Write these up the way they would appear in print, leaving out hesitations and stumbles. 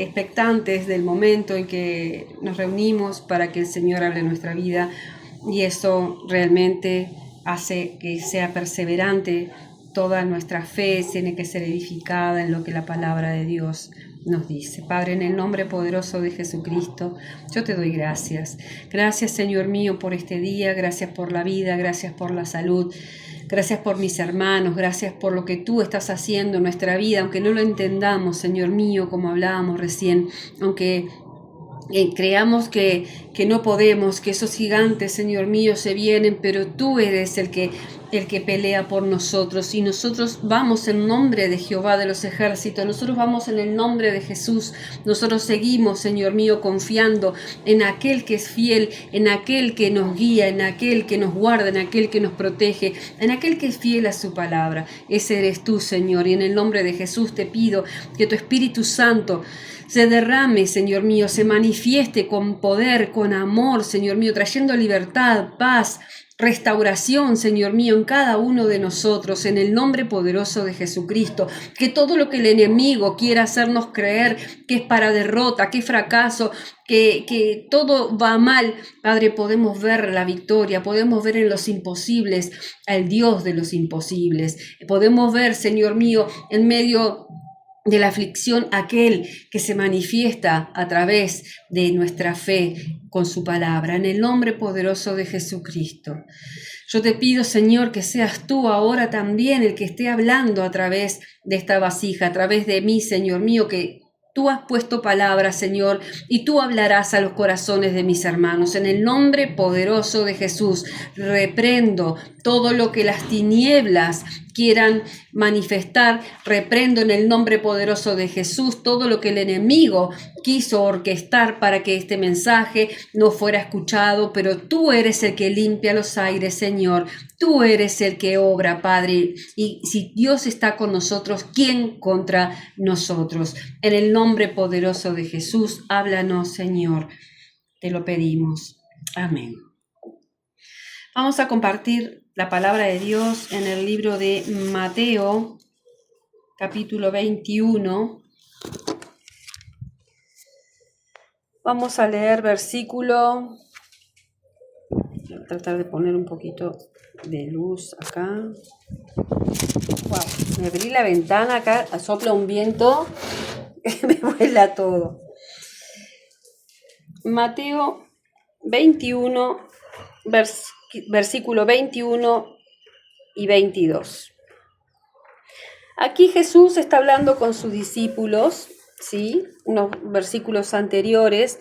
expectantes del momento en que nos reunimos para que el Señor hable en nuestra vida, y eso realmente hace que sea perseverante. Toda nuestra fe tiene que ser edificada en lo que la palabra de Dios nos dice. Padre, en el nombre poderoso de Jesucristo, yo te doy gracias. Gracias, Señor mío, por este día, gracias por la vida, gracias por la salud, gracias por mis hermanos, gracias por lo que tú estás haciendo en nuestra vida, aunque no lo entendamos, Señor mío, como hablábamos recién, aunque creamos que no podemos, que esos gigantes, Señor mío, se vienen, pero tú eres el que pelea por nosotros, y nosotros vamos en nombre de Jehová de los ejércitos, nosotros vamos en el nombre de Jesús, nosotros seguimos, Señor mío, confiando en aquel que es fiel, en aquel que nos guía, en aquel que nos guarda, en aquel que nos protege, en aquel que es fiel a su palabra. Ese eres tú, Señor, y en el nombre de Jesús te pido que tu Espíritu Santo se derrame, Señor mío, se manifieste con poder, con amor, Señor mío, trayendo libertad, paz, restauración, Señor mío, en cada uno de nosotros, en el nombre poderoso de Jesucristo. Que todo lo que el enemigo quiera hacernos creer que es para derrota, que es fracaso, que todo va mal, Padre, podemos ver la victoria, podemos ver en los imposibles al Dios de los imposibles. Podemos ver, Señor mío, en medio de la aflicción, aquel que se manifiesta a través de nuestra fe con su palabra, en el nombre poderoso de Jesucristo. Yo te pido, Señor, que seas tú ahora también el que esté hablando a través de esta vasija, a través de mí, Señor mío, que tú has puesto palabras, Señor, y tú hablarás a los corazones de mis hermanos. En el nombre poderoso de Jesús, reprendo todo lo que las tinieblas quieran manifestar, reprendo en el nombre poderoso de Jesús todo lo que el enemigo quiso orquestar para que este mensaje no fuera escuchado, pero tú eres el que limpia los aires, Señor, tú eres el que obra, Padre, y si Dios está con nosotros, ¿quién contra nosotros? En el nombre poderoso de Jesús, háblanos, Señor, te lo pedimos. Amén. Vamos a compartir la palabra de Dios en el libro de Mateo, capítulo 21. Vamos a leer versículo. Voy a tratar de poner un poquito de luz acá. Wow, me abrí la ventana acá, sopla un viento que me vuela todo. Mateo 21, versículo 21 y 22. Aquí Jesús está hablando con sus discípulos, ¿sí? Unos versículos anteriores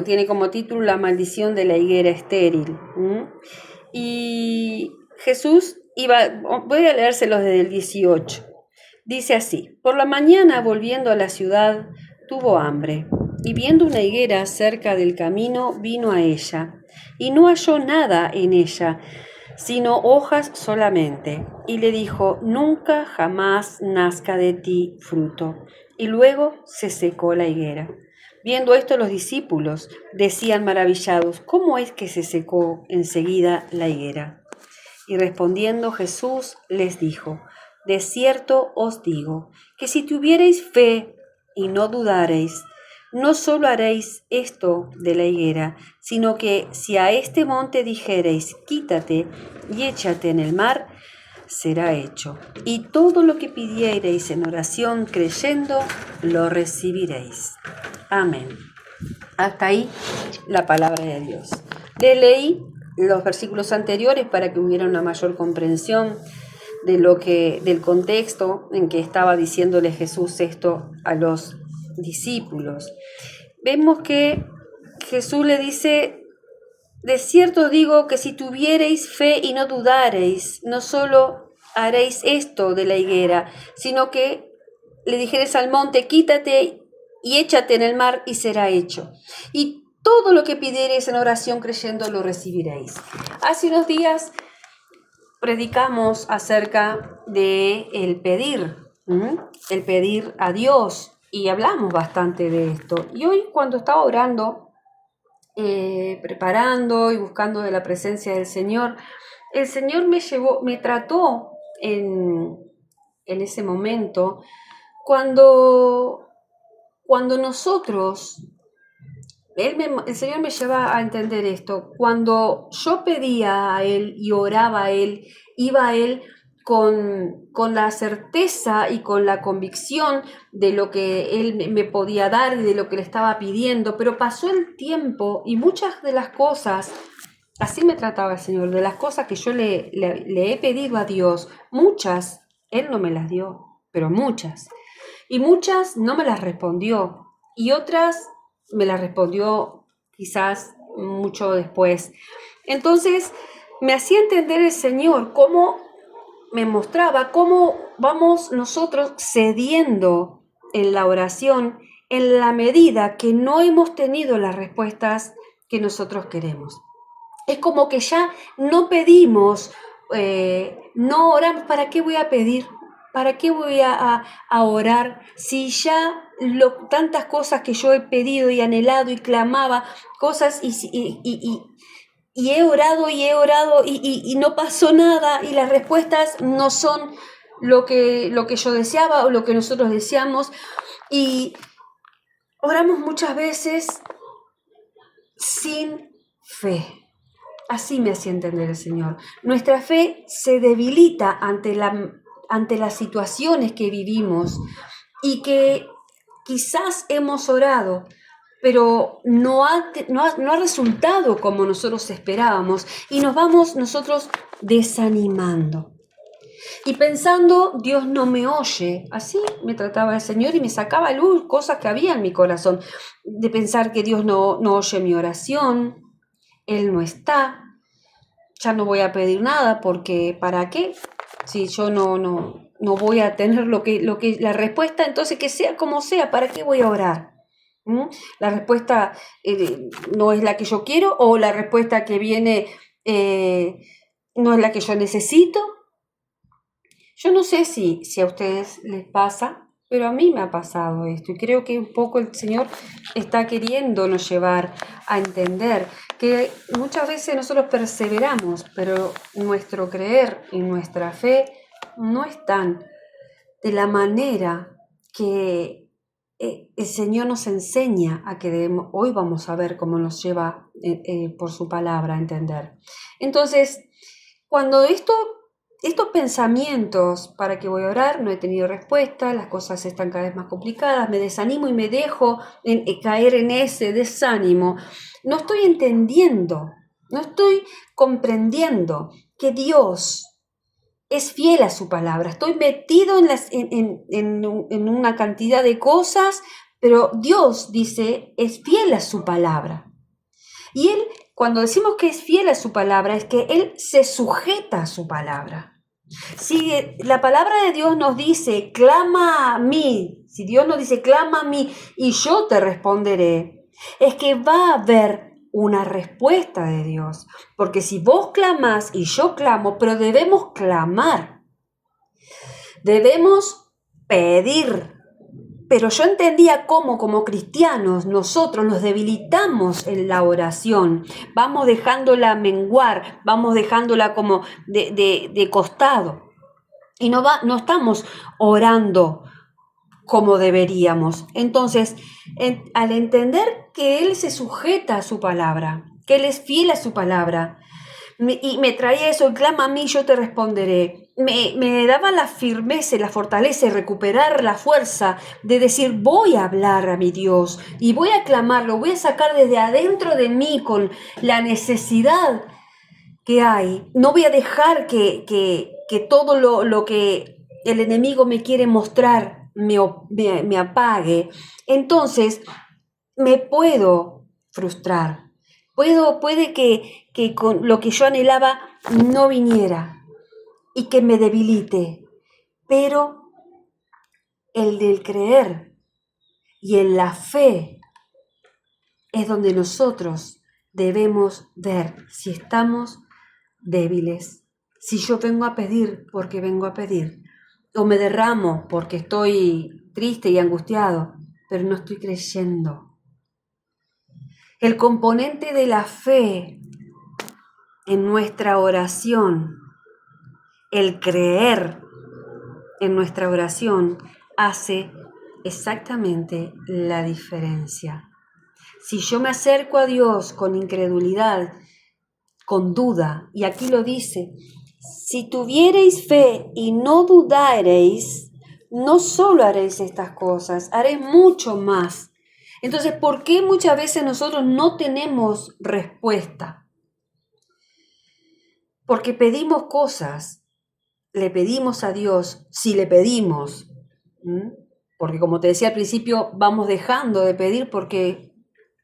tiene como título la maldición de la higuera estéril. Y Jesús voy a leérselos desde el 18. Dice así: por la mañana, volviendo a la ciudad, tuvo hambre, y viendo una higuera cerca del camino, vino a ella, y no halló nada en ella, sino hojas solamente, y le dijo: nunca jamás nazca de ti fruto. Y luego se secó la higuera. Viendo esto, los discípulos decían maravillados: ¿cómo es que se secó enseguida la higuera? Y respondiendo Jesús les dijo: de cierto os digo, que si tuviereis fe y no dudareis, no solo haréis esto de la higuera, sino que si a este monte dijereis: quítate y échate en el mar, será hecho. Y todo lo que pidiereis en oración creyendo, lo recibiréis. Amén. Hasta ahí la palabra de Dios. Le leí los versículos anteriores para que hubiera una mayor comprensión del contexto en que estaba diciéndole Jesús esto a los discípulos. Vemos que Jesús le dice: de cierto digo que si tuviereis fe y no dudareis, no solo haréis esto de la higuera, sino que le dijereis al monte: quítate y échate en el mar, y será hecho. Y todo lo que pidiereis en oración creyendo, lo recibiréis. Hace unos días predicamos acerca de el pedir a Dios, y hablamos bastante de esto. Y hoy, cuando estaba orando, preparando y buscando de la presencia del Señor, el Señor me trató en ese momento, cuando cuando nosotros, el Señor me lleva a entender esto, cuando yo pedía a Él y oraba a Él, iba a Él con la certeza y con la convicción de lo que Él me podía dar y de lo que le estaba pidiendo, pero pasó el tiempo y muchas de las cosas, así me trataba el Señor, de las cosas que yo le he pedido a Dios, muchas, Él no me las dio, pero muchas. Y muchas no me las respondió y otras me las respondió quizás mucho después. Entonces me hacía entender el Señor cómo me mostraba cómo vamos nosotros cediendo en la oración en la medida que no hemos tenido las respuestas que nosotros queremos. Es como que ya no pedimos, no oramos. ¿Para qué voy a pedir? ¿Para qué voy a orar si ya tantas cosas que yo he pedido y anhelado y clamaba, cosas y he orado y no pasó nada y las respuestas no son lo que yo deseaba o lo que nosotros deseamos? Y oramos muchas veces sin fe. Así me hacía entender el Señor. Nuestra fe se debilita ante las situaciones que vivimos y que quizás hemos orado, pero no ha resultado como nosotros esperábamos y nos vamos nosotros desanimando y pensando, Dios no me oye. Así me trataba el Señor y me sacaba a luz cosas que había en mi corazón, de pensar que Dios no oye mi oración, Él no está. Ya no voy a pedir nada porque ¿para qué? Si yo no voy a tener lo que la respuesta, entonces que sea como sea, ¿para qué voy a orar? La respuesta no es la que yo quiero o la respuesta que viene no es la que yo necesito. Yo no sé si a ustedes les pasa, pero a mí me ha pasado esto y creo que un poco el Señor está queriéndonos llevar a entender que muchas veces nosotros perseveramos, pero nuestro creer y nuestra fe no están de la manera que el Señor nos enseña a que debemos. Hoy vamos a ver cómo nos lleva por su palabra a entender. Entonces, cuando estos pensamientos, ¿para qué voy a orar? No he tenido respuesta, las cosas están cada vez más complicadas, me desanimo y me dejo caer en ese desánimo. No estoy entendiendo, no estoy comprendiendo que Dios es fiel a su palabra. Estoy metido en una cantidad de cosas, pero Dios dice, es fiel a su palabra. Y Él, cuando decimos que es fiel a su palabra, es que Él se sujeta a su palabra. Si la palabra de Dios nos dice, clama a mí, si Dios nos dice, clama a mí y yo te responderé, es que va a haber una respuesta de Dios. Porque si vos clamás y yo clamo, pero debemos clamar, debemos pedir. Pero yo entendía cómo como cristianos nosotros nos debilitamos en la oración, vamos dejándola menguar, vamos dejándola como de costado y no estamos orando como deberíamos. Entonces, al entender que Él se sujeta a su palabra, que Él es fiel a su palabra, y me traía eso, clama a mí, yo te responderé. Me daba la firmeza, la fortaleza y recuperar la fuerza de decir, voy a hablar a mi Dios y voy a clamarlo, voy a sacar desde adentro de mí con la necesidad que hay. No voy a dejar que todo lo que el enemigo me quiere mostrar me apague. Entonces, me puedo frustrar. Puede que con lo que yo anhelaba no viniera y que me debilite, pero el del creer y en la fe es donde nosotros debemos ver si estamos débiles. Si yo vengo a pedir porque vengo a pedir, o me derramo porque estoy triste y angustiado, pero no estoy creyendo. El componente de la fe en nuestra oración, el creer en nuestra oración, hace exactamente la diferencia. Si yo me acerco a Dios con incredulidad, con duda, y aquí lo dice, si tuviereis fe y no dudareis, no solo haréis estas cosas, haréis mucho más. Entonces, ¿por qué muchas veces nosotros no tenemos respuesta? Porque pedimos cosas, le pedimos a Dios, si le pedimos, porque como te decía al principio, vamos dejando de pedir porque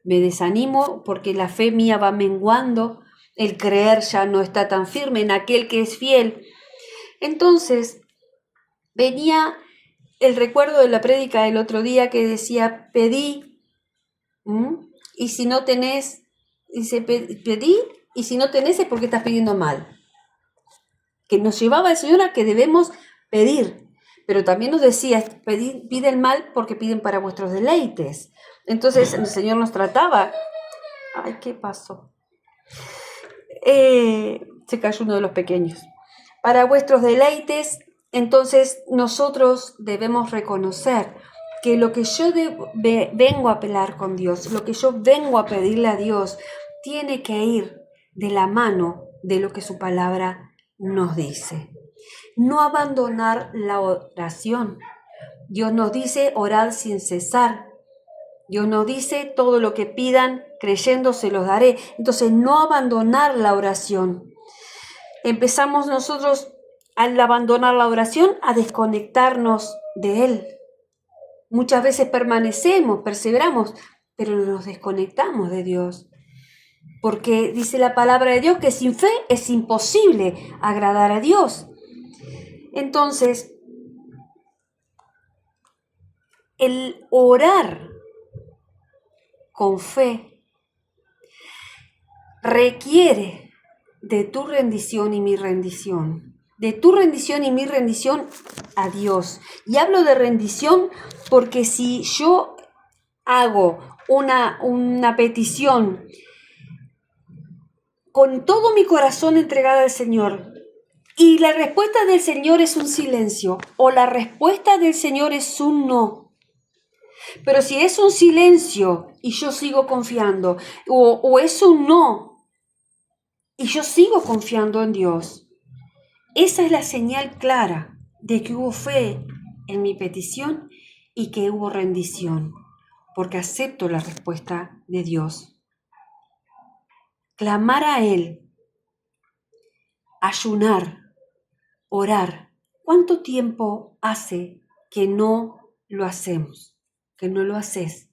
me desanimo, porque la fe mía va menguando, el creer ya no está tan firme en aquel que es fiel. Entonces, venía el recuerdo de la prédica del otro día que decía, pedí, y si no tenés, dice, pedí, y si no tenés es porque estás pidiendo mal. Que nos llevaba el Señor a que debemos pedir, pero también nos decía, piden mal porque piden para vuestros deleites. Entonces el Señor nos trataba. Ay, ¿qué pasó? Se cayó uno de los pequeños. Para vuestros deleites, entonces nosotros debemos reconocer que lo que yo vengo a apelar con Dios, lo que yo vengo a pedirle a Dios, tiene que ir de la mano de lo que su palabra nos dice. No abandonar la oración. Dios nos dice orad sin cesar. Dios nos dice todo lo que pidan creyendo se los daré. Entonces no abandonar la oración. Empezamos nosotros al abandonar la oración a desconectarnos de Él. Muchas veces permanecemos, perseveramos, pero nos desconectamos de Dios. Porque dice la palabra de Dios que sin fe es imposible agradar a Dios. Entonces, el orar con fe requiere de tu rendición y mi rendición. De tu rendición y mi rendición a Dios. Y hablo de rendición porque si yo hago una petición con todo mi corazón entregada al Señor y la respuesta del Señor es un silencio o la respuesta del Señor es un no. Pero si es un silencio y yo sigo confiando o es un no y yo sigo confiando en Dios, esa es la señal clara de que hubo fe en mi petición y que hubo rendición, porque acepto la respuesta de Dios. Clamar a Él, ayunar, orar. ¿Cuánto tiempo hace que no lo hacemos, que no lo haces?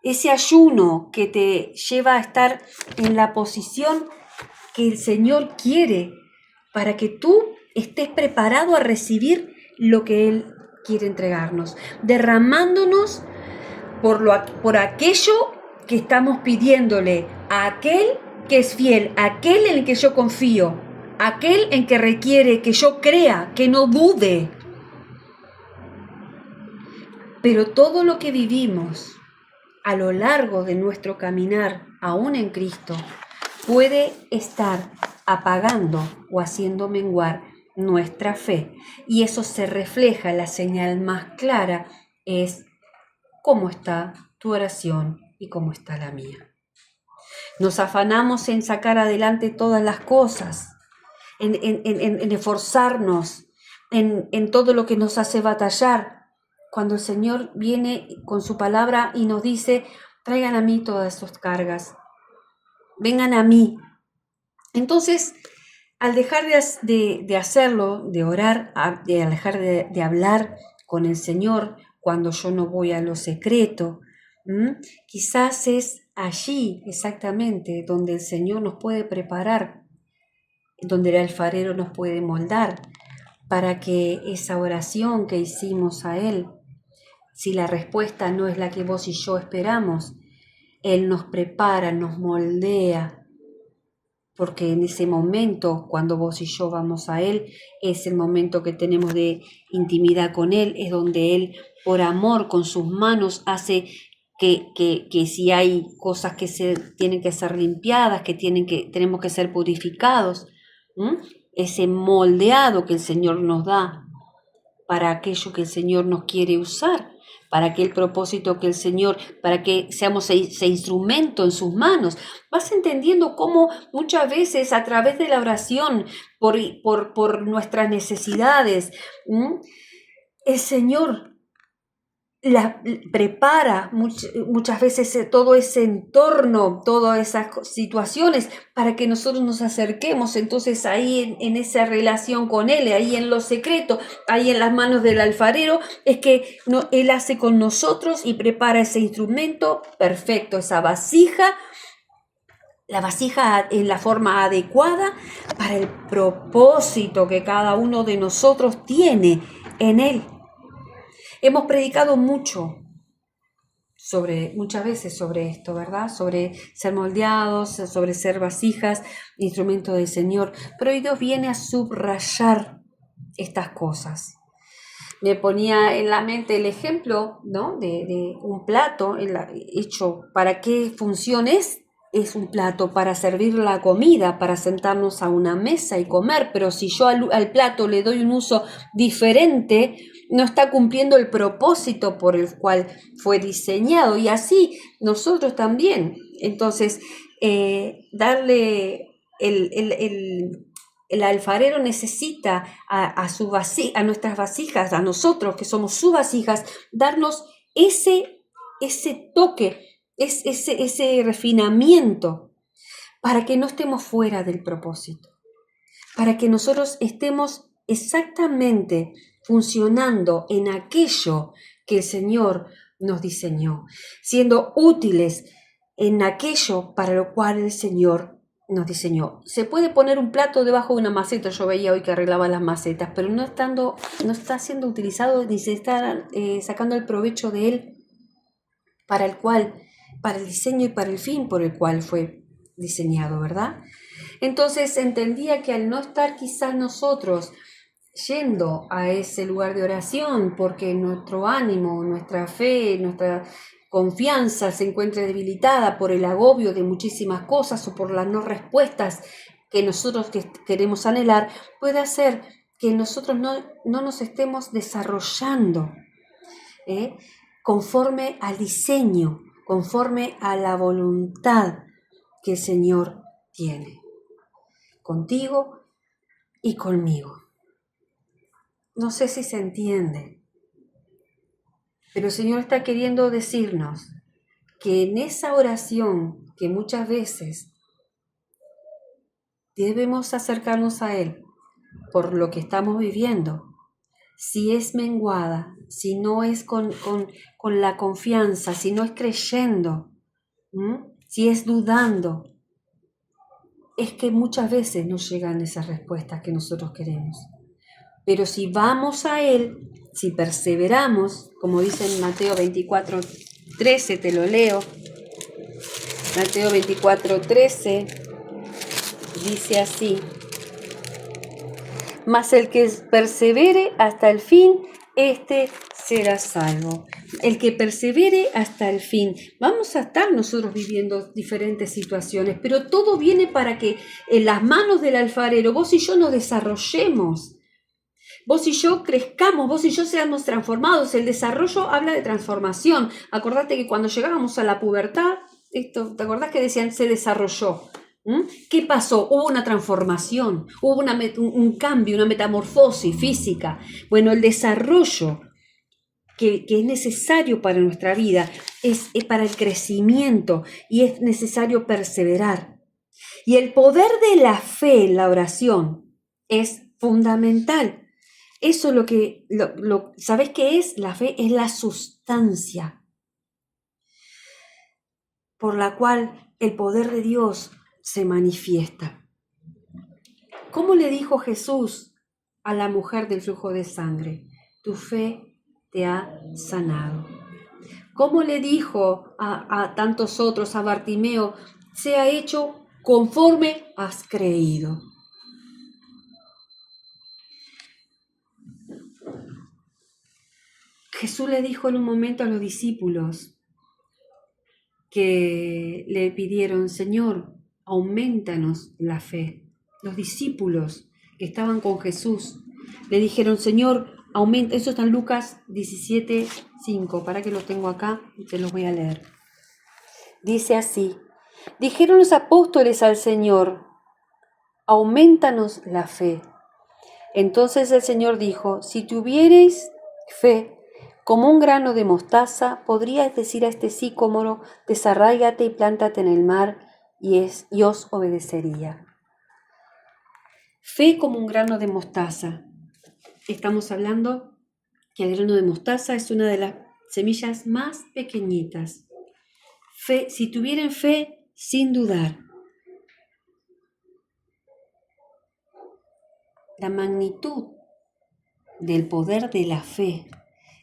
Ese ayuno que te lleva a estar en la posición que el Señor quiere para que tú estés preparado a recibir lo que Él quiere entregarnos, derramándonos por aquello que estamos pidiéndole a aquel que es fiel, aquel en el que yo confío, aquel en que requiere que yo crea, que no dude. Pero todo lo que vivimos a lo largo de nuestro caminar, aún en Cristo, puede estar apagando o haciendo menguar nuestra fe. Y eso se refleja, la señal más clara es cómo está tu oración y cómo está la mía. Nos afanamos en sacar adelante todas las cosas, en esforzarnos, en todo lo que nos hace batallar, cuando el Señor viene con su palabra y nos dice, traigan a mí todas sus cargas, vengan a mí. Entonces, al dejar de hacerlo, de orar, al dejar de hablar con el Señor cuando yo no voy a lo secreto, quizás es allí exactamente donde el Señor nos puede preparar, donde el alfarero nos puede moldar, para que esa oración que hicimos a Él, si la respuesta no es la que vos y yo esperamos, Él nos prepara, nos moldea, porque en ese momento, cuando vos y yo vamos a Él, es el momento que tenemos de intimidad con Él, es donde Él, por amor, con sus manos, hace que si hay cosas que tienen que ser limpiadas, tenemos que ser purificados, ese moldeado que el Señor nos da para aquello que el Señor nos quiere usar, para que el propósito que el Señor, para que seamos ese instrumento en sus manos. Vas entendiendo cómo muchas veces a través de la oración por nuestras necesidades, el Señor prepara muchas veces todo ese entorno, todas esas situaciones para que nosotros nos acerquemos. Entonces ahí en esa relación con Él, ahí en lo secreto, ahí en las manos del alfarero, es que Él hace con nosotros y prepara ese instrumento perfecto, esa vasija, la vasija en la forma adecuada para el propósito que cada uno de nosotros tiene en Él. Hemos predicado muchas veces sobre esto, ¿verdad? Sobre ser moldeados, sobre ser vasijas, instrumento del Señor. Pero hoy Dios viene a subrayar estas cosas. Me ponía en la mente el ejemplo, ¿no? de un plato hecho para qué función es un plato para servir la comida, para sentarnos a una mesa y comer, pero si yo al plato le doy un uso diferente, no está cumpliendo el propósito por el cual fue diseñado, y así nosotros también. Entonces, darle el alfarero necesita a nuestras vasijas, a nosotros que somos sus vasijas, darnos ese toque, ese refinamiento, para que no estemos fuera del propósito, para que nosotros estemos exactamente funcionando en aquello que el Señor nos diseñó, siendo útiles en aquello para lo cual el Señor nos diseñó. Se puede poner un plato debajo de una maceta. Yo veía hoy que arreglaba las macetas, pero no está siendo utilizado ni se está sacando el provecho de él para el diseño y para el fin por el cual fue diseñado, ¿verdad? Entonces entendía que al no estar quizás nosotros yendo a ese lugar de oración, porque nuestro ánimo, nuestra fe, nuestra confianza se encuentre debilitada por el agobio de muchísimas cosas o por las no respuestas que nosotros queremos anhelar, puede hacer que nosotros no nos estemos desarrollando conforme al diseño, conforme a la voluntad que el Señor tiene contigo y conmigo. No sé si se entiende, pero el Señor está queriendo decirnos que en esa oración que muchas veces debemos acercarnos a Él por lo que estamos viviendo, si es menguada, si no es con la confianza, si no es creyendo, si es dudando, es que muchas veces no llegan esas respuestas que nosotros queremos. Pero si vamos a Él, si perseveramos, como dice en Mateo 24:13, te lo leo. Mateo 24:13 dice así: mas el que persevere hasta el fin, este será salvo. El que persevere hasta el fin. Vamos a estar nosotros viviendo diferentes situaciones, pero todo viene para que en las manos del alfarero vos y yo nos desarrollemos. Vos y yo crezcamos, vos y yo seamos transformados. El desarrollo habla de transformación. Acordate que cuando llegábamos a la pubertad, ¿te acordás que decían se desarrolló? ¿Qué pasó? Hubo una transformación, hubo un cambio, una metamorfosis física. Bueno, el desarrollo que es necesario para nuestra vida es para el crecimiento, y es necesario perseverar. Y el poder de la fe en la oración es fundamental. Eso es ¿sabés qué es? La fe es la sustancia por la cual el poder de Dios se manifiesta. ¿Cómo le dijo Jesús a la mujer del flujo de sangre? Tu fe te ha sanado. ¿Cómo le dijo a tantos otros, a Bartimeo? Se ha hecho conforme has creído. Jesús le dijo en un momento a los discípulos que le pidieron: Señor, aumentanos la fe. Los discípulos que estaban con Jesús le dijeron: Señor, aumenta. Eso está en Lucas 17:5. Para que lo tengo acá y te los voy a leer. Dice así: dijeron los apóstoles al Señor: aumentanos la fe. Entonces el Señor dijo: si tuvierais fe como un grano de mostaza, podríais decir a este sicómoro: desarráigate y plántate en el mar, y os obedecería. Fe como un grano de mostaza. Estamos hablando que el grano de mostaza es una de las semillas más pequeñitas. Fe, si tuvieran fe sin dudar. La magnitud del poder de la fe,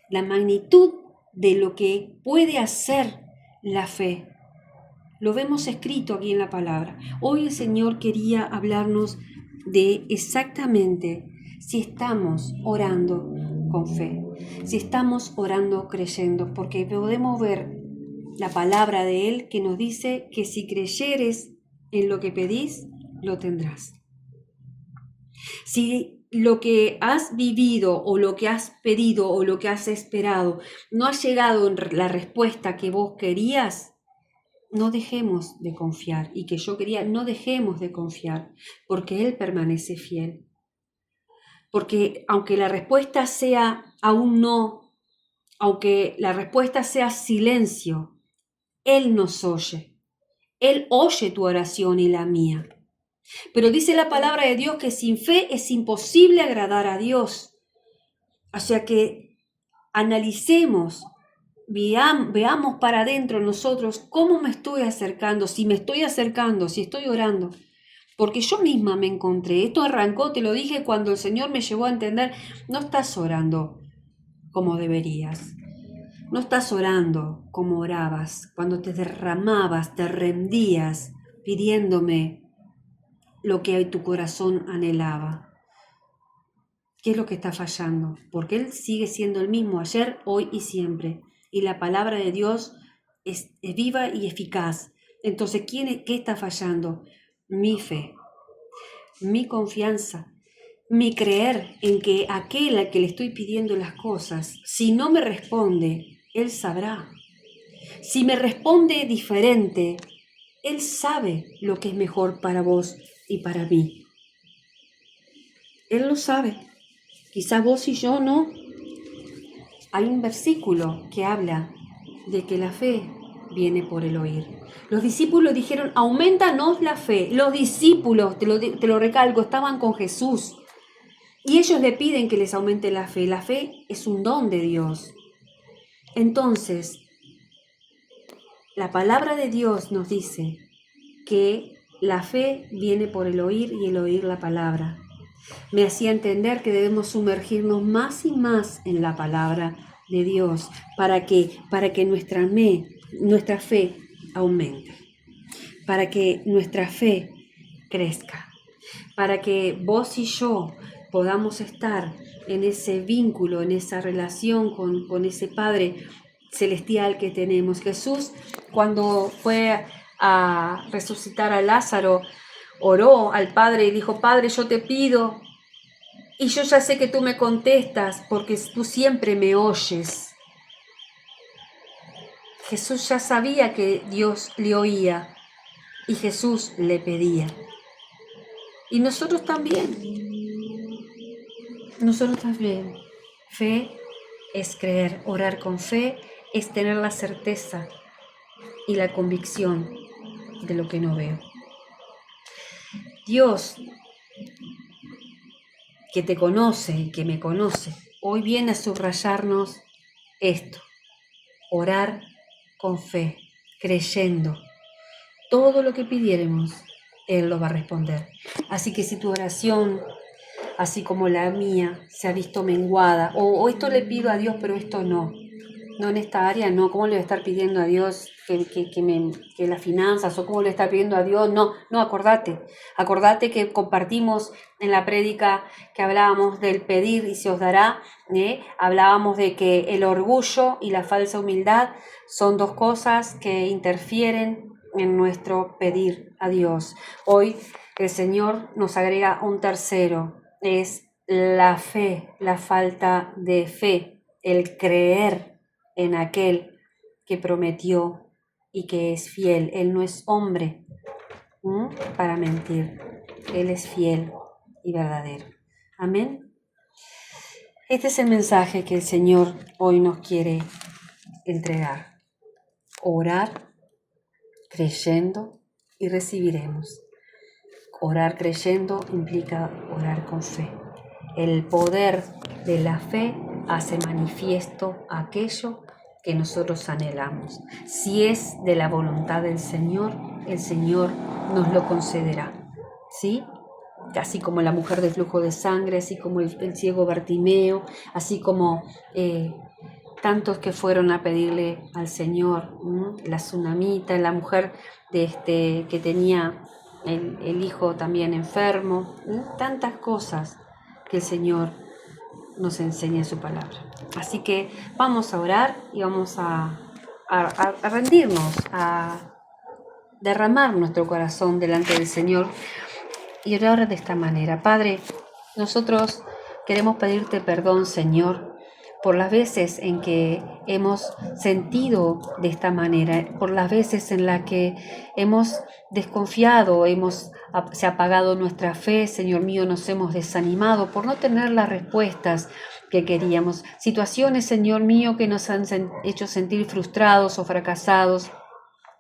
la magnitud de lo que puede hacer la fe, lo vemos escrito aquí en la palabra. Hoy el Señor quería hablarnos de exactamente si estamos orando con fe, si estamos orando creyendo, porque podemos ver la palabra de Él que nos dice que si creyeres en lo que pedís, lo tendrás. Si lo que has vivido o lo que has pedido o lo que has esperado no ha llegado en la respuesta que vos querías, no dejemos de confiar. Y que yo quería, no dejemos de confiar, porque Él permanece fiel. Porque aunque la respuesta sea aún no, aunque la respuesta sea silencio, Él nos oye. Él oye tu oración y la mía. Pero dice la palabra de Dios que sin fe es imposible agradar a Dios. O sea que analicemos, veamos para adentro nosotros cómo me estoy acercando, si me estoy acercando, si estoy orando. Porque yo misma me encontré, esto arrancó, te lo dije, cuando el Señor me llevó a entender, no estás orando como deberías. No estás orando como orabas, cuando te derramabas, te rendías, pidiéndome lo que tu corazón anhelaba. ¿Qué es lo que está fallando? Porque Él sigue siendo el mismo ayer, hoy y siempre. Y la palabra de Dios es viva y eficaz. Entonces, ¿qué está fallando? Mi fe, mi confianza, mi creer en que aquel al que le estoy pidiendo las cosas, si no me responde, Él sabrá. Si me responde diferente, Él sabe lo que es mejor para vos y para mí. Él lo sabe. Quizás vos y yo no. Hay un versículo que habla de que la fe viene por el oír. Los discípulos dijeron: aumentanos la fe. Los discípulos, te lo recalco, estaban con Jesús. Y ellos le piden que les aumente la fe. La fe es un don de Dios. Entonces, la palabra de Dios nos dice que la fe viene por el oír y el oír la palabra. Me hacía entender que debemos sumergirnos más y más en la palabra de Dios para que nuestra fe aumente, para que nuestra fe crezca, para que vos y yo podamos estar en ese vínculo, en esa relación con ese Padre celestial que tenemos. Jesús, cuando fue a resucitar a Lázaro, oró al Padre y dijo: Padre, yo te pido, y yo ya sé que tú me contestas porque tú siempre me oyes. Jesús ya sabía que Dios le oía y Jesús le pedía. Y nosotros también. Nosotros también. Fe es creer, orar con fe es tener la certeza y la convicción de lo que no veo. Dios, que te conoce y que me conoce, hoy viene a subrayarnos esto: orar con fe, creyendo. Todo lo que pidiéremos, Él lo va a responder. Así que si tu oración, así como la mía, se ha visto menguada, o esto le pido a Dios, pero esto no en esta área, no, ¿cómo le voy a estar pidiendo a Dios que las finanzas, o cómo le está pidiendo a Dios? No, acordate que compartimos en la prédica que hablábamos del pedir y se os dará, hablábamos de que el orgullo y la falsa humildad son dos cosas que interfieren en nuestro pedir a Dios. Hoy el Señor nos agrega un tercero, es la fe, la falta de fe, el creer en aquel que prometió y que es fiel. Él no es hombre para mentir. Él es fiel y verdadero. Amén. Este es el mensaje que el Señor hoy nos quiere entregar. Orar creyendo y recibiremos. Orar creyendo implica orar con fe. El poder de la fe hace manifiesto aquello que nosotros anhelamos. Si es de la voluntad del Señor, el Señor nos lo concederá. ¿Sí? Así como la mujer del flujo de sangre, así como el ciego Bartimeo, así como tantos que fueron a pedirle al Señor, la tsunamita, la mujer que tenía el hijo también enfermo, tantas cosas que el Señor nos enseña en su palabra. Así que vamos a orar y vamos a rendirnos, a derramar nuestro corazón delante del Señor y orar de esta manera. Padre, nosotros queremos pedirte perdón, Señor, por las veces en que hemos sentido de esta manera, por las veces en las que hemos desconfiado, se ha apagado nuestra fe, Señor mío, nos hemos desanimado por no tener las respuestas que queríamos. Situaciones, Señor mío, que nos han hecho sentir frustrados o fracasados,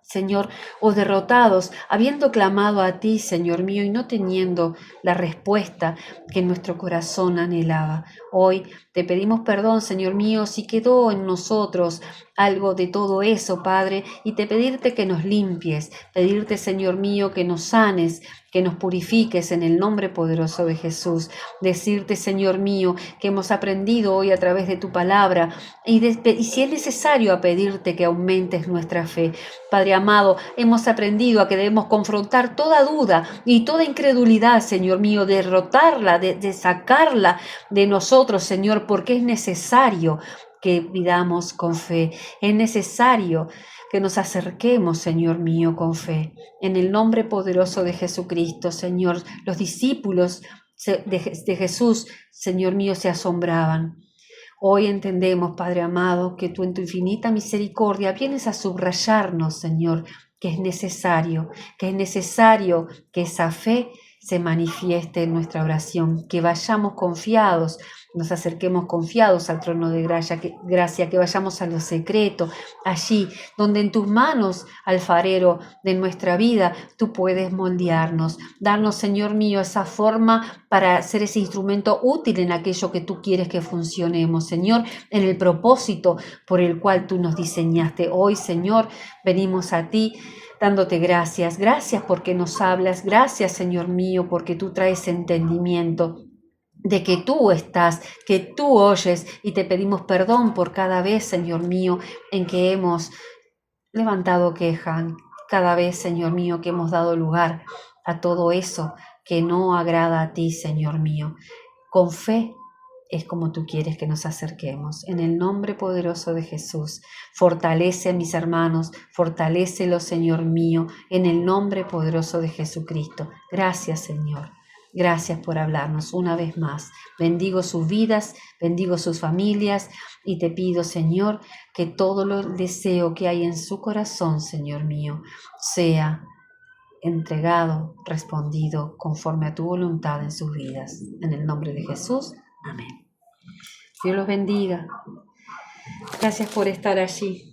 Señor, o derrotados, habiendo clamado a ti, Señor mío, y no teniendo la respuesta que nuestro corazón anhelaba. Hoy te pedimos perdón, Señor mío, si quedó en nosotros algo de todo eso, Padre, y te pedirte que nos limpies, pedirte, Señor mío, que nos sanes, que nos purifiques en el nombre poderoso de Jesús. Decirte, Señor mío, que hemos aprendido hoy a través de tu palabra y si es necesario a pedirte que aumentes nuestra fe. Padre amado, hemos aprendido a que debemos confrontar toda duda y toda incredulidad, Señor mío, derrotarla, de sacarla de nosotros, Señor, porque es necesario que vivamos con fe. Es necesario que nos acerquemos, Señor mío, con fe. En el nombre poderoso de Jesucristo, Señor, los discípulos de Jesús, Señor mío, se asombraban. Hoy entendemos, Padre amado, que tú en tu infinita misericordia vienes a subrayarnos, Señor, que es necesario que esa fe se manifieste en nuestra oración, que vayamos confiados, nos acerquemos confiados al trono de gracia, que vayamos a lo secreto, allí donde en tus manos, alfarero de nuestra vida, tú puedes moldearnos. Darnos, Señor mío, esa forma para ser ese instrumento útil en aquello que tú quieres que funcionemos, Señor, en el propósito por el cual tú nos diseñaste. Hoy, Señor, venimos a ti dándote gracias. Gracias porque nos hablas. Gracias, Señor mío, porque tú traes entendimiento de que tú estás, que tú oyes, y te pedimos perdón por cada vez, Señor mío, en que hemos levantado queja, cada vez, Señor mío, que hemos dado lugar a todo eso que no agrada a ti, Señor mío. Con fe es como tú quieres que nos acerquemos. En el nombre poderoso de Jesús, fortalece a mis hermanos, fortalécelos, Señor mío, en el nombre poderoso de Jesucristo. Gracias, Señor. Gracias por hablarnos una vez más. Bendigo sus vidas, bendigo sus familias y te pido, Señor, que todo el deseo que hay en su corazón, Señor mío, sea entregado, respondido conforme a tu voluntad en sus vidas. En el nombre de Jesús, amén. Dios los bendiga. Gracias por estar allí.